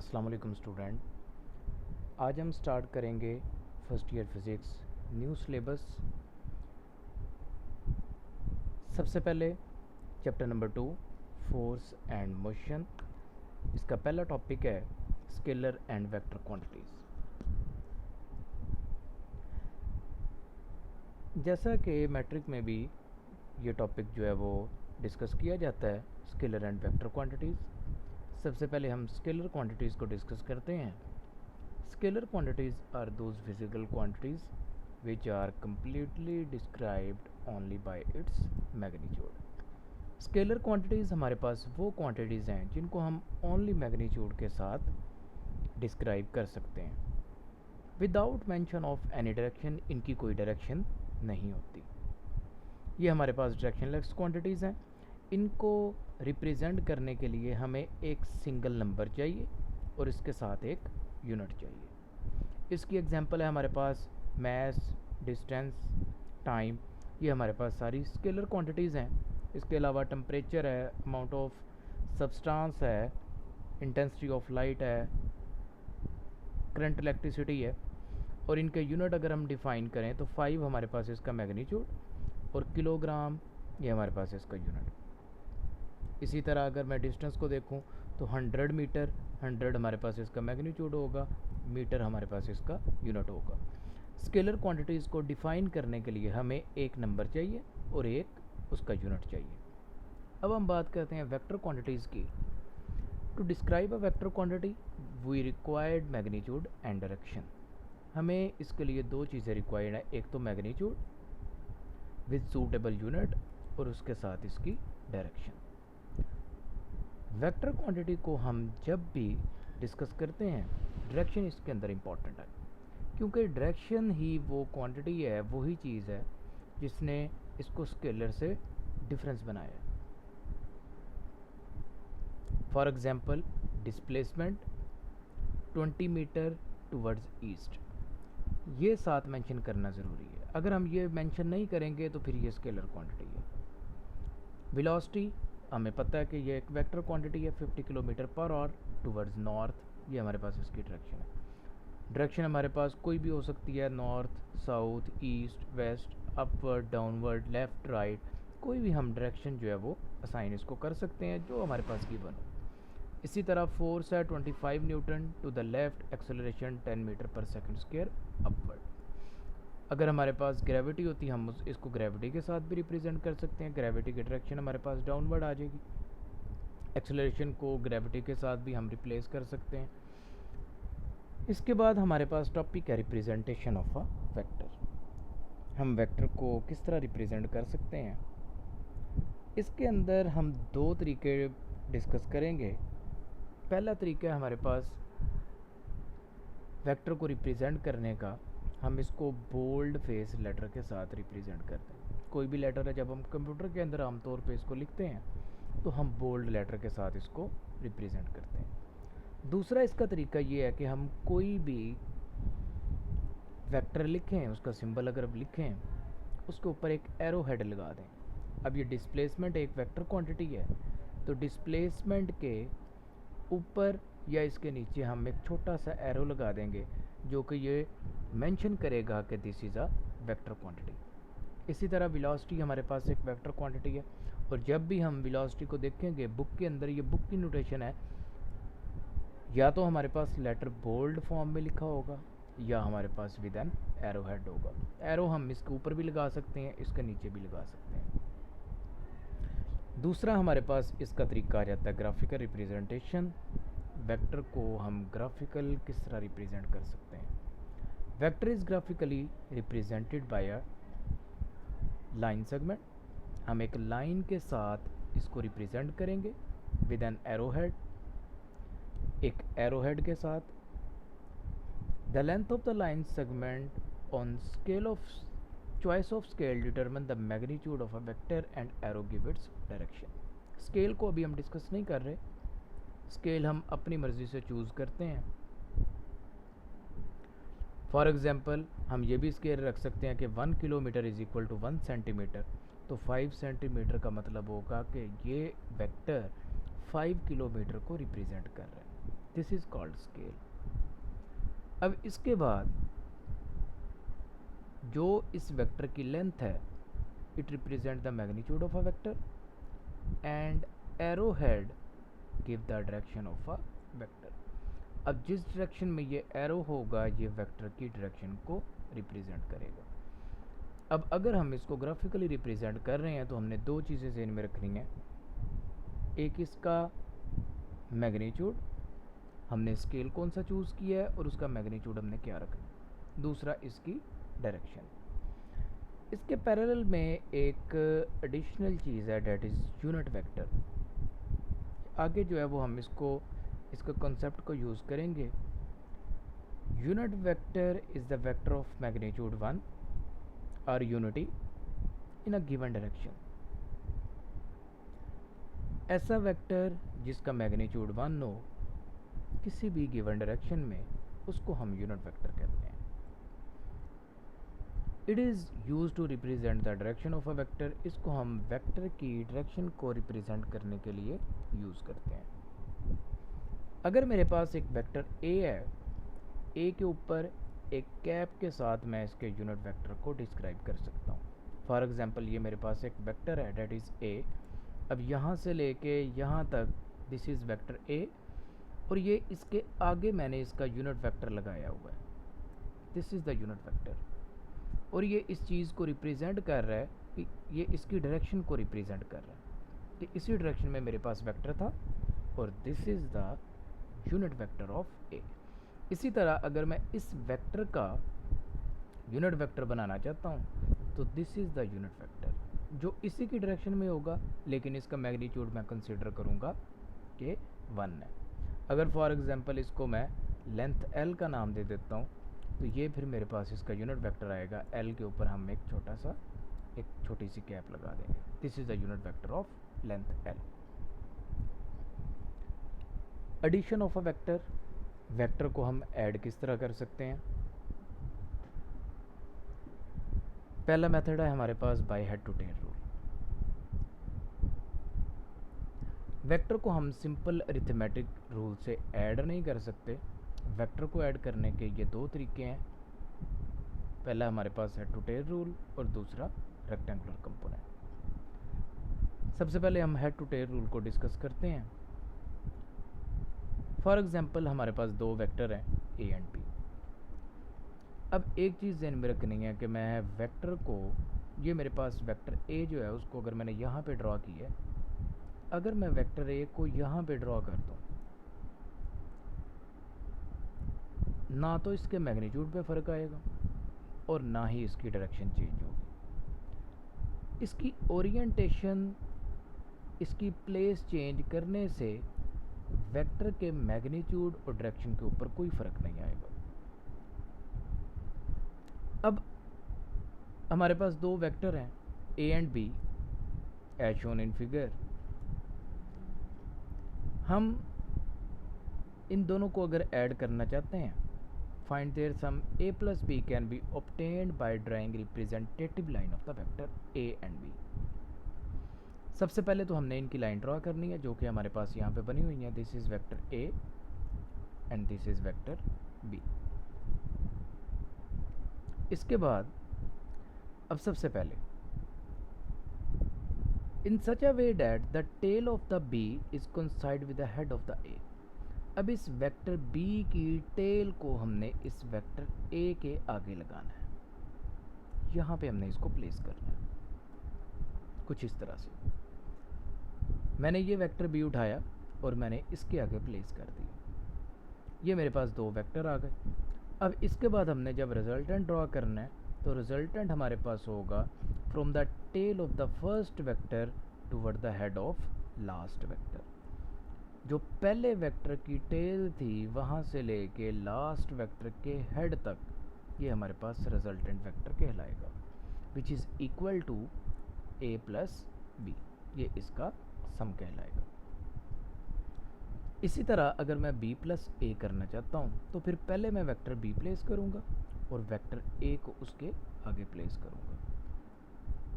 अस्सलाम वालेकुम स्टूडेंट। आज हम स्टार्ट करेंगे first year physics new syllabus. सबसे पहले chapter number 2 force and motion. इसका पहला टॉपिक है स्केलर एंड वेक्टर क्वांटिटीज़। जैसा कि मैट्रिक में भी ये टॉपिक जो है वो डिस्कस किया जाता है, स्केलर एंड वेक्टर क्वांटिटीज़। सबसे पहले हम स्केलर क्वांटिटीज़ को डिस्कस करते हैं। Scalar quantities are those physical quantities which are completely described only by its magnitude. Scalar quantities हमारे पास वो quantities हैं जिनको हम only magnitude के साथ describe कर सकते हैं। Without mention of any direction, इनकी कोई direction नहीं होती। ये हमारे पास directionless quantities हैं। इनको रिप्रेजेंट करने के लिए हमें एक सिंगल नंबर चाहिए और इसके साथ एक यूनिट चाहिए। इसकी एग्जांपल है हमारे पास मैस, डिस्टेंस, टाइम। ये हमारे पास सारी स्केलर क्वांटिटीज़ हैं। इसके अलावा टेम्परेचर है, अमाउंट ऑफ सब्सटेंस है, इंटेंसिटी ऑफ लाइट है, करंट इलेक्ट्रिसिटी है। और इनके यूनिट अगर हम डिफ़ाइन करें तो 5 हमारे पास इसका मैग्नीट्यूड और किलोग्राम ये हमारे पास इसका यूनिट। इसी तरह अगर मैं डिस्टेंस को देखूं तो 100 मीटर, 100 हमारे पास इसका मैग्नीट्यूड होगा, मीटर हमारे पास इसका यूनिट होगा। स्केलर क्वांटिटीज़ को डिफ़ाइन करने के लिए हमें एक नंबर चाहिए और एक उसका यूनिट चाहिए। अब हम बात करते हैं वेक्टर क्वांटिटीज़ की। To describe a vector quantity we required magnitude and direction. हमें इसके लिए दो चीज़ें रिक्वायर्ड है, एक तो मैग्नीट्यूड विद सूटेबल यूनिट और उसके साथ इसकी डायरेक्शन। वेक्टर क्वांटिटी को हम जब भी डिस्कस करते हैं डायरेक्शन इसके अंदर इम्पॉर्टेंट है, क्योंकि डायरेक्शन ही वो क्वांटिटी है, वही चीज़ है जिसने इसको स्केलर से डिफरेंस बनाया है। For example displacement 20 metre towards east, ये साथ मेंशन करना ज़रूरी है। अगर हम ये मेंशन नहीं करेंगे तो फिर ये स्केलर क्वांटिटी है। वेलोसिटी हमें पता है कि ये एक वेक्टर क्वांटिटी है, 50 kilometre per hour towards north, ये हमारे पास इसकी डायरेक्शन है। डायरेक्शन हमारे पास कोई भी हो सकती है, north, south, east, west, upward, downward, left, right, कोई भी हम डायरेक्शन जो है वो असाइन इसको कर सकते हैं जो हमारे पास गिवन हो। इसी तरह फोर्स है 25 newton to the left, acceleration 10 metre पर सेकंड स्क्वायर अपवर्ड। अगर हमारे पास ग्रेविटी होती हम इसको ग्रेविटी के साथ भी रिप्रेजेंट कर सकते हैं। ग्रेविटी की डायरेक्शन हमारे पास डाउनवर्ड आ जाएगी। एक्सेलरेशन को ग्रेविटी के साथ भी हम रिप्लेस कर सकते हैं। इसके बाद हमारे पास टॉपिक है रिप्रेजेंटेशन ऑफ अ वेक्टर। हम वेक्टर को किस तरह रिप्रेजेंट कर सकते हैं, इसके अंदर हम दो तरीके डिस्कस करेंगे। पहला तरीका है हमारे पास वेक्टर को रिप्रेजेंट करने का, हम इसको बोल्ड फेस लेटर के साथ रिप्रेजेंट करते हैं। कोई भी लेटर है जब हम कंप्यूटर के अंदर आमतौर पे इसको लिखते हैं तो हम बोल्ड लेटर के साथ इसको रिप्रेजेंट करते हैं। दूसरा इसका तरीका ये है कि हम कोई भी वेक्टर लिखें, उसका सिंबल अगर लिखें, उसके ऊपर एक एरो हेड लगा दें। अब ये डिस्प्लेसमेंट एक वेक्टर क्वांटिटी है, तो डिस्प्लेसमेंट के ऊपर या इसके नीचे हम एक छोटा सा एरो लगा देंगे जो कि ये मेंशन करेगा कि this is a vector quantity. इसी तरह वेलोसिटी हमारे पास एक वेक्टर क्वांटिटी है, और जब भी हम वेलोसिटी को देखेंगे बुक के अंदर, ये बुक की नोटेशन है, या तो हमारे पास लेटर बोल्ड फॉर्म में लिखा होगा या हमारे पास विद एन एरो हेड होगा। एरो हम इसके ऊपर भी लगा सकते हैं, इसके नीचे भी लगा सकते हैं। दूसरा हमारे पास इसका तरीका आ जाता है ग्राफिकल रिप्रेजेंटेशन। वेक्टर को हम ग्राफिकल किस तरह रिप्रेजेंट कर सकते हैं। Vector is graphically represented by a line segment. हम एक लाइन के साथ इसको रिप्रेजेंट करेंगे विद एन एरो हेड, एक एरो हेड के साथ। The length of the line segment on scale of choice of scale determine the magnitude of a vector and arrow give its direction. Scale को अभी हम discuss नहीं कर रहे, scale हम अपनी मर्ज़ी से चूज़ करते हैं। फॉर एग्ज़ाम्पल हम ये भी स्केल रख सकते हैं कि 1 kilometre is equal to 1 centimetre, तो 5 सेंटीमीटर का मतलब होगा कि ये वेक्टर 5 किलोमीटर को रिप्रेजेंट कर रहा है। This is called scale. अब इसके बाद जो इस वेक्टर की लेंथ है, it represent the magnitude of a vector and arrow head give the direction of a vector. अब जिस डायरेक्शन में ये एरो होगा ये वेक्टर की डायरेक्शन को रिप्रेजेंट करेगा। अब अगर हम इसको ग्राफिकली रिप्रेजेंट कर रहे हैं तो हमने दो चीज़ें ज़हन में रखनी है। एक इसका मैग्नीट्यूड, हमने स्केल कौन सा चूज़ किया है और उसका मैग्नीट्यूड हमने क्या रखना है। दूसरा इसकी डायरेक्शन। इसके पैरेलल में एक एडिशनल चीज़ है, डेट इज़ यूनिट वेक्टर। आगे जो है वो हम इसका कॉन्सेप्ट को यूज़ करेंगे। Unit vector is the vector of magnitude 1 और unity in a given direction. ऐसा वेक्टर जिसका मैग्नीट्यूड 1 हो किसी भी गिवन डायरेक्शन में, उसको हम यूनिट वेक्टर कहते हैं। It is use to represent the direction of a vector. इसको हम वेक्टर की डायरेक्शन को रिप्रेजेंट करने के लिए यूज़ करते हैं। अगर मेरे पास एक वेक्टर ए है, ए के ऊपर एक कैप के साथ मैं इसके यूनिट वेक्टर को डिस्क्राइब कर सकता हूँ। फॉर एग्जांपल ये मेरे पास एक वेक्टर है, डेट इज़ ए। अब यहाँ से लेके यहाँ तक दिस इज़ वेक्टर ए, और ये इसके आगे मैंने इसका यूनिट वेक्टर लगाया हुआ है, this is the unit vector. और ये इस चीज़ को रिप्रेजेंट कर रहा है कि ये इसकी डायरेक्शन को रिप्रेजेंट कर रहा है कि इसी डायरेक्शन में मेरे पास वेक्टर था, और this is the unit vector of A. इसी तरह अगर मैं इस वेक्टर का यूनिट वेक्टर बनाना चाहता हूँ तो this is the unit vector, जो इसी की डायरेक्शन में होगा, लेकिन इसका मैग्नीट्यूड मैं कंसीडर करूँगा कि 1 है। अगर फॉर एग्जांपल इसको मैं लेंथ l का नाम दे देता हूँ तो ये फिर मेरे पास इसका यूनिट वेक्टर आएगा। l के ऊपर हम एक छोटी सी कैप लगा देंगे। This is the unit vector of length l। Addition of a vector, vector को हम ऐड किस तरह कर सकते हैं। पहला मेथड है हमारे पास by head to tail rule. Vector को हम सिंपल अरिथमेटिक रूल से ऐड नहीं कर सकते। वेक्टर को ऐड करने के ये दो तरीके हैं। पहला हमारे पास हेड टू टेल रूल और दूसरा रेक्टेंगुलर कंपोनेंट। सबसे पहले हम हेड टू टेल रूल को डिस्कस करते हैं। फॉर एग्जांपल हमारे पास दो वेक्टर हैं ए एंड बी। अब एक चीज़ ध्यान में रखनी है कि मैं वेक्टर को, ये मेरे पास वेक्टर ए जो है उसको अगर मैंने यहाँ पे ड्रॉ किया है, अगर मैं वेक्टर ए को यहाँ पे ड्रॉ कर दूँ, ना तो इसके मैग्नीट्यूड पे फ़र्क आएगा और ना ही इसकी डायरेक्शन चेंज होगी। इसकी ओरिएंटेशन, इसकी प्लेस चेंज करने से वेक्टर के मैग्नीट्यूड और डायरेक्शन के ऊपर कोई फ़र्क नहीं आएगा। अब हमारे पास दो वेक्टर हैं A and B as shown in figure. हम इन दोनों को अगर ऐड करना चाहते हैं, find their sum a plus B can be obtained by drawing representative line of the vector a and b। सबसे पहले तो हमने इनकी लाइन ड्रॉ करनी है जो कि हमारे पास यहाँ पे बनी हुई है। This is vector a and this is vector b। इसके बाद अब सबसे पहले in such a way that the tail of the b is coincide with the head of the a। अब इस वेक्टर b की टेल को हमने इस वेक्टर a के आगे लगाना है। यहाँ पे हमने इसको प्लेस करना है कुछ इस तरह से। मैंने ये वेक्टर b उठाया और मैंने इसके आगे प्लेस कर दिया। ये मेरे पास दो वेक्टर आ गए। अब इसके बाद हमने जब रिजल्टेंट ड्रॉ करना है तो रिजल्टेंट हमारे पास होगा from the tail of the first vector toward the head of last vector. जो पहले वेक्टर की टेल थी वहाँ से लेके लास्ट वेक्टर के हेड तक, ये हमारे पास रिजल्टेंट वेक्टर कहलाएगा, which is equal to a plus B. ये इसका सम कहलाएगा। इसी तरह अगर मैं b प्लस ए करना चाहता हूँ तो फिर पहले मैं वेक्टर b प्लेस करूँगा और वेक्टर a को उसके आगे प्लेस करूँगा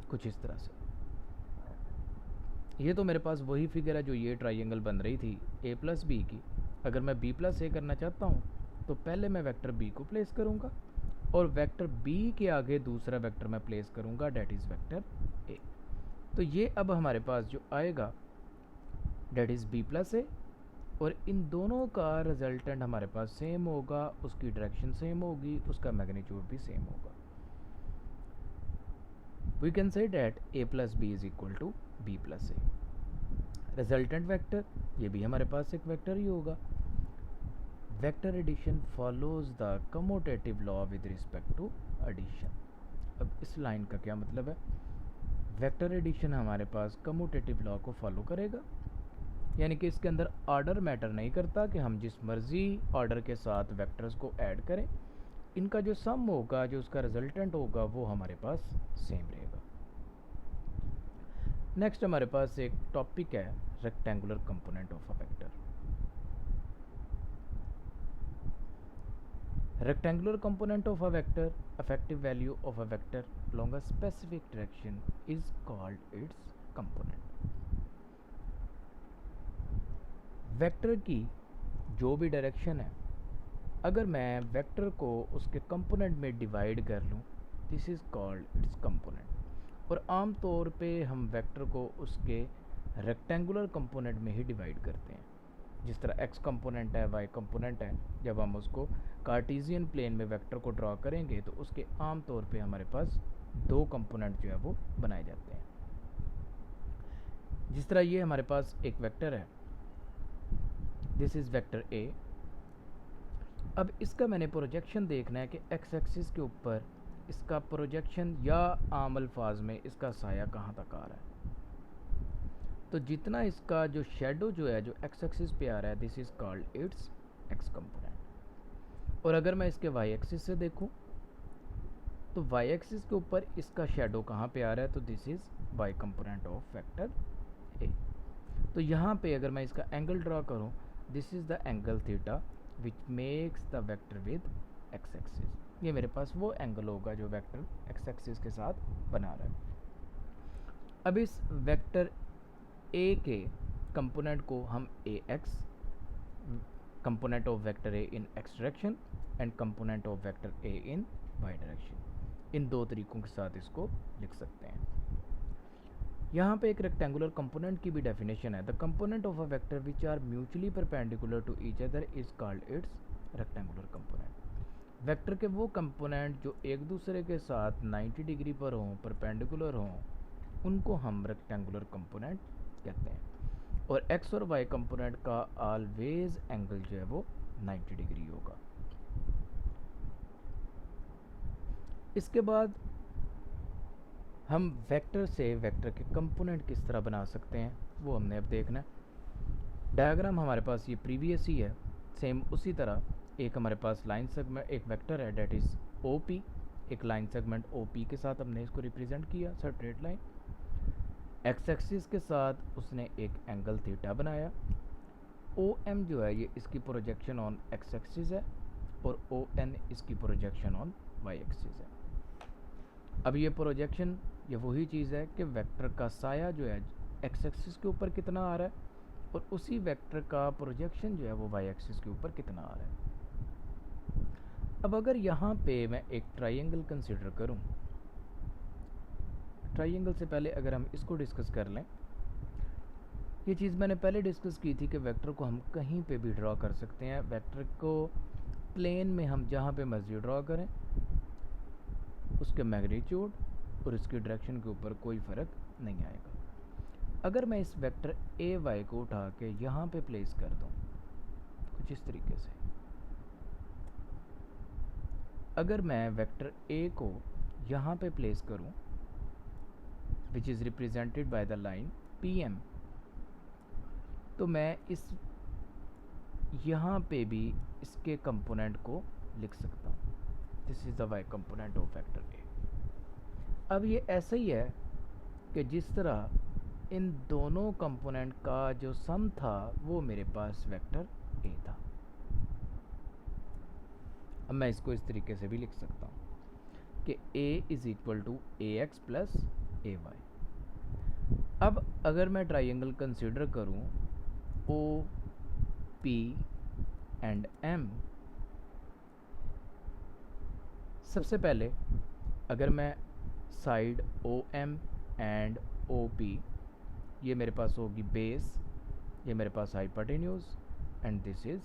कुछ इस तरह से। ये तो मेरे पास वही फिगर है जो ये ट्राइंगल बन रही थी a प्लस बी की। अगर मैं b प्लस ए करना चाहता हूँ तो पहले मैं वेक्टर b को प्लेस करूँगा और वेक्टर b के आगे दूसरा वेक्टर मैं प्लेस करूँगा, डेट इज़ वेक्टर a। तो ये अब हमारे पास जो आएगा डेट इज़ b प्लस ए, और इन दोनों का रिजल्टेंट हमारे पास सेम होगा, उसकी डायरेक्शन सेम होगी, उसका मैग्नीट्यूड भी सेम होगा। We can say that a plus b is equal to b plus a. Resultant vector ये भी हमारे पास एक वेक्टर ही होगा। Vector addition follows the commutative law with respect to addition. अब इस लाइन का क्या मतलब है? वेक्टर एडिशन हमारे पास कमोटेटिव लॉ को फॉलो करेगा, यानी कि इसके अंदर ऑर्डर मैटर नहीं करता कि हम जिस मर्जी ऑर्डर के साथ वेक्टर्स को ऐड करें, इनका जो सम होगा, जो उसका रिजल्टेंट होगा, वो हमारे पास सेम रहेगा। नेक्स्ट हमारे पास एक टॉपिक है rectangular component of a vector. Rectangular component of a vector, effective value of a vector along a specific direction is called its component। Vector की जो भी डायरेक्शन है, अगर मैं वेक्टर को उसके कंपोनेंट में डिवाइड कर लूँ, this is called its component. और आम तौर पे हम वेक्टर को उसके रेक्टेंगुलर कंपोनेंट में ही डिवाइड करते हैं। जिस तरह x कंपोनेंट है, y कंपोनेंट है, जब हम उसको कार्टेशियन प्लेन में वेक्टर को ड्रॉ करेंगे तो उसके आम तौर पे हमारे पास दो कंपोनेंट जो है वो बनाए जाते हैं। जिस तरह ये हमारे पास एक वेक्टर है, दिस इज़ वेक्टर a। अब इसका मैंने प्रोजेक्शन देखना है कि x एक्सिस के ऊपर इसका प्रोजेक्शन या आम अल्फाज में इसका साया कहाँ तक आ रहा है। तो जितना इसका जो शेडो जो है जो x एक्सिस पे आ रहा है, this is called its x component. और अगर मैं इसके y एक्सिस से देखूं तो y एक्सिस के ऊपर इसका शेडो कहाँ पे आ रहा है, तो this is y component of vector a। तो यहाँ पे अगर मैं इसका एंगल ड्रा करूँ, this is the angle theta which makes the vector with x axis. ये मेरे पास वो एंगल होगा जो वेक्टर x एक्सिस के साथ बना रहा है। अब इस वेक्टर a के कंपोनेंट को हम ax, component of vector a in x direction and component of vector a in y direction, इन दो तरीकों के साथ इसको लिख सकते हैं। यहाँ पे एक रेक्टेंगुलर कंपोनेंट की भी डेफिनेशन है। The component of a vector which are mutually perpendicular to each other is called its rectangular component. Vector के वो कंपोनेंट जो एक दूसरे के साथ 90 डिग्री पर हों, परपेंडिकुलर हों, उनको हम रेक्टेंगुलर कंपोनेंट कहते हैं। और x और y कंपोनेंट का ऑलवेज एंगल जो है वो 90 डिग्री होगा। इसके बाद हम वेक्टर से वेक्टर के कंपोनेंट किस तरह बना सकते हैं वो हमने अब देखना है। डायग्राम हमारे पास ये प्रीवियस ही है, सेम उसी तरह एक हमारे पास लाइन सेगमेंट, एक वेक्टर है डेट इज़ OP, एक लाइन सेगमेंट OP के साथ हमने इसको रिप्रेजेंट किया, स्ट्रेट लाइन। एक्स एक्सिस के साथ उसने एक एंगल थीटा बनाया। OM जो है ये इसकी प्रोजेक्शन ऑन एक्स एक्सिस है और ON इसकी प्रोजेक्शन ऑन वाई एक्सिस है। अब ये प्रोजेक्शन ये वही चीज़ है कि वेक्टर का साया जो है एक्स एक्सिस के ऊपर कितना आ रहा है और उसी वेक्टर का प्रोजेक्शन जो है वो वाई एक्सिस के ऊपर कितना आ रहा है। अब अगर यहाँ पे मैं एक ट्राइंगल कंसिडर करूँ, ट्राइंगल से पहले अगर हम इसको डिस्कस कर लें, ये चीज़ मैंने पहले डिस्कस की थी कि वेक्टर को हम कहीं पे भी ड्रॉ कर सकते हैं। वेक्टर को प्लेन में हम जहाँ पे मर्जी ड्रॉ करें, उसके मैग्नीट्यूड और उसकी डायरेक्शन के ऊपर कोई फ़र्क नहीं आएगा। अगर मैं इस वेक्टर AY को उठा के यहाँ पे प्लेस कर दूँ कुछ इस तरीके से, अगर मैं वेक्टर A को यहाँ पे प्लेस करूँ which is represented by the line PM, तो मैं इस यहाँ पे भी इसके कंपोनेंट को लिख सकता हूँ। This is the y component of vector A। अब ये ऐसा ही है कि जिस तरह इन दोनों कंपोनेंट का जो सम था वो मेरे पास वेक्टर A था। अब मैं इसको इस तरीके से भी लिख सकता हूँ कि A is equal to AX plus AY। अब अगर मैं ट्राइंगल कंसिडर करूँ OPAX, एंड एम। सबसे पहले अगर मैं side O M and O P, ये मेरे पास होगी बेस, ये मेरे पास hypotenuse and this is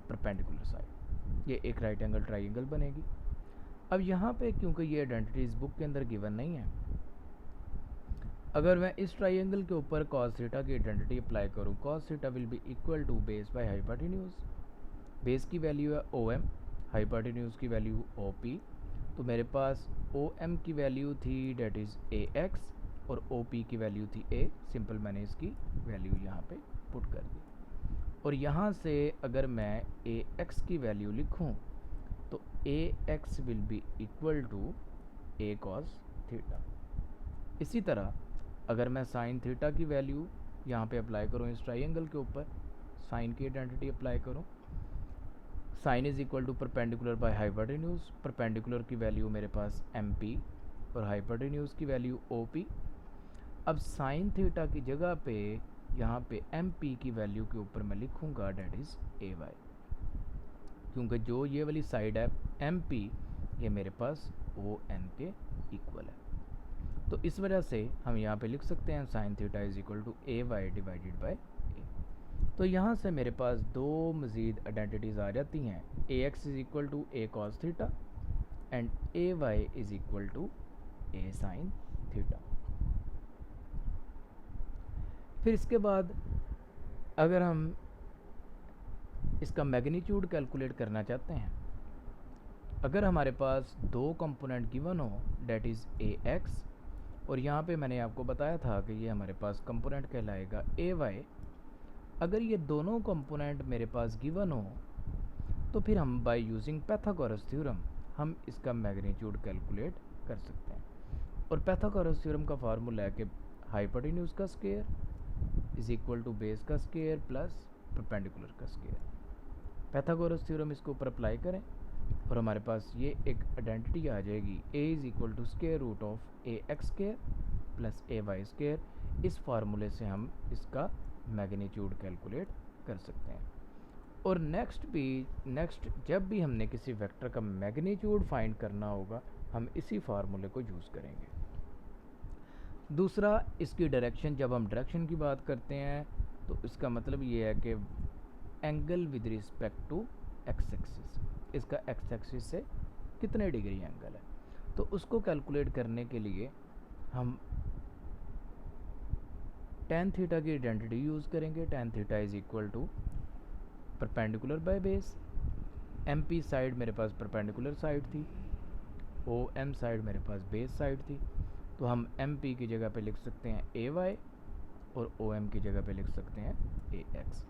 perpendicular side, ये एक राइट एंगल ट्राइंगल बनेगी। अब यहाँ पे क्योंकि ये आइडेंटिटीज बुक के अंदर गिवन नहीं है, अगर मैं इस ट्राइंगल के ऊपर cos थीटा की आइडेंटिटी अप्लाई करूँ, cos theta will be equal to base by hypotenuse. Base की वैल्यू है ओ एम, हाइपोटेन्यूज की वैल्यू ओ पी, तो मेरे पास ओ एम की वैल्यू थी डेट इज़ ए एक्स और ओ पी की वैल्यू थी ए। सिंपल मैंने इसकी वैल्यू यहाँ पे पुट कर दी, और यहाँ से अगर मैं ए एक्स की वैल्यू लिखूँ तो A X will be equal to A cos theta. इसी तरह अगर मैं साइन थीटा की वैल्यू यहाँ पे अप्लाई करूँ इस ट्राइंगल के ऊपर, साइन की आइडेंटिटी अप्लाई करूँ, sine is equal to perpendicular by hypotenuse, perpendicular की वैल्यू मेरे पास एम पी और हाइपोटेन्यूज की वैल्यू ओ पी। अब साइन थीटा की जगह पे यहाँ पे एम पी की वैल्यू के ऊपर मैं लिखूँगा डेट इज़ ए वाई, क्योंकि जो ये वाली साइड है एम पी ये मेरे पास ओ एन के इक्वल है। तो इस वजह से हम यहाँ पे लिख सकते हैं sine theta is equal to A Y divided by A. तो यहाँ से मेरे पास दो मज़ीद आइडेंटिटीज़ आ जाती हैं, A X is equal to A cos theta and A Y is equal to A sine theta. फिर इसके बाद अगर हम इसका मैग्नीट्यूड कैलकुलेट करना चाहते हैं, अगर हमारे पास दो कंपोनेंट गिवन हो डेट इज़ ए एक्स, और यहाँ पे मैंने आपको बताया था कि ये हमारे पास कंपोनेंट कहलाएगा ए वाई। अगर ये दोनों कंपोनेंट मेरे पास गिवन हो तो फिर हम बाय यूजिंग पाइथागोरस थ्योरम हम इसका मैग्नीट्यूड कैलकुलेट कर सकते हैं। और पाइथागोरस थ्योरम का फार्मूला है कि हाइपोटेन्यूज का square is equal to base का स्क्वायर प्लस परपेंडिकुलर का स्क्वायर। पाइथागोरस थ्योरम इसके ऊपर अप्लाई करें और हमारे पास ये एक आइडेंटिटी आ जाएगी, a is equal to square root of a x square plus a y square. इस फार्मूले से हम इसका मैग्नीट्यूड कैलकुलेट कर सकते हैं। और नेक्स्ट जब भी हमने किसी वेक्टर का मैग्नीट्यूड फाइंड करना होगा हम इसी फार्मूले को यूज़ करेंगे। दूसरा, इसकी डायरेक्शन, जब हम डायरेक्शन की बात करते हैं तो इसका मतलब ये है कि angle with respect to x axis, इसका एक्स एक्सिस से कितने डिग्री एंगल है, तो उसको कैलकुलेट करने के लिए हम tan थीटा की आइडेंटिटी यूज़ करेंगे। tan theta is equal to perpendicular by base, M P side मेरे पास परपेंडिकुलर साइड थी, ओ एम साइड मेरे पास बेस साइड थी, तो हम एम पी की जगह पे लिख सकते हैं ए वाई और ओ एम की जगह पे लिख सकते हैं A X.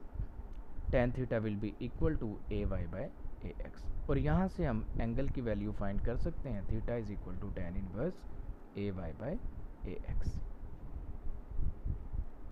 tan theta will be equal to A Y by A x, और यहाँ से हम एंगल की वैल्यू फाइंड कर सकते हैं, theta is equal to tan inverse a Y by A x.